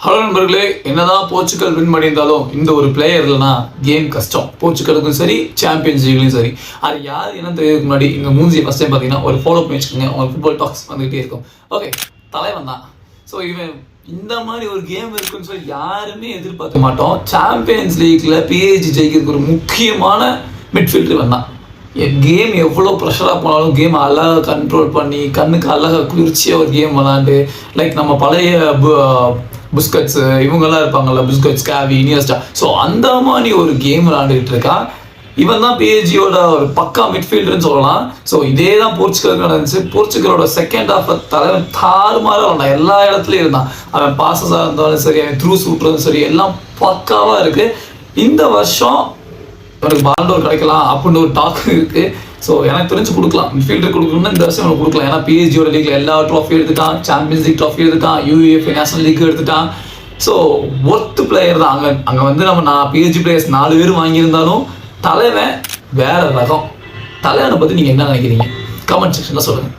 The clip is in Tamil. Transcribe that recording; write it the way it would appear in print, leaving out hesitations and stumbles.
ஹலோ நண்பர்களே, என்னதான் போர்ச்சுகல் வின் பண்ணியிருந்தாலும் இந்த ஒரு பிளேயர் இல்லைனா கேம் கஷ்டம். போர்ச்சுகலுக்கும் சரி, சாம்பியன்ஸ் லீக்லையும் சரி. அது யார் என்ன தெரியறதுக்கு முன்னாடி இந்த மூஞ்சி ஃபஸ்ட் டைம் பார்த்தீங்கன்னா ஒரு ஃபாலோ பண்ணி வச்சுக்கோங்க. உங்களுக்கு ஃபுட்பால் டாக்ஸ் வந்துகிட்டே இருக்கும். ஓகே, தலைவன் தான். ஸோ இவன் இந்த மாதிரி ஒரு கேம் இருக்குன்னு சொல்லி யாருமே எதிர்பார்க்க மாட்டோம். சாம்பியன்ஸ் லீக்ல PSG ஜெயிக்கிறதுக்கு ஒரு முக்கியமான மிட்ஃபீல்டர் இவன் தான். கேம் எவ்வளோ ப்ரெஷராக போனாலும் கேம் அழகாக கண்ட்ரோல் பண்ணி கண்ணுக்கு அழகாக குளிர்ச்சியாக ஒரு கேம் விளாண்டு லைக் நம்ம பழைய புஸ்கட்ஸ் இவங்கெல்லாம் இருப்பாங்கல்ல, புஸ்கட்ஸ், காவி, இனியஸ்டா. ஸோ அந்த மாதிரி ஒரு கேம் விளாண்டுக்கிட்டு இருக்கான். இவன் தான் PSG-யோட ஒரு பக்கா மிட்ஃபீல்டர்னு சொல்லலாம். ஸோ இதே தான் போர்ச்சுகலுக்கு நடந்துச்சு. போர்ச்சுகலோட செகண்ட் ஹாஃப் தலைவன் தாறுமாறாக விளாண்டான். எல்லா இடத்துலையும் இருந்தான். அவன் பாசஸாக இருந்தாலும் சரி, அவன் த்ரூ சூட்டுறதும் சரி, எல்லாம் பக்காவாக இருக்குது. இந்த வருஷம் அவனுக்கு பால்டோர் கிடைக்கலாம் அப்படின்னு ஒரு டாக் இருக்குது. ஸோ எனக்கு தெரிஞ்சு கொடுக்கலாம், மிட்ஃபீல்டர் கொடுக்கணும்னா இந்த வருஷம் அவனுக்கு கொடுக்கலாம். ஏன்னா PSG-யோட லீக்ல எல்லா ட்ராஃபி எடுத்துட்டான், சாம்பியன்ஸ் லீக் ட்ராஃபி எடுத்துட்டான், UEFA நேஷனல் லீக் எடுத்துட்டான். ஸோ ஒர்த்து பிளேயர் தான். அங்கே வந்து PSG பிளேயர்ஸ் 4 பேர் வாங்கியிருந்தாலும் தலைவன் வேற ரகம். தலைவனை பற்றி நீங்கள் என்ன நினைக்கிறீங்க? கமெண்ட் செக்ஷனில் சொல்லுங்கள்.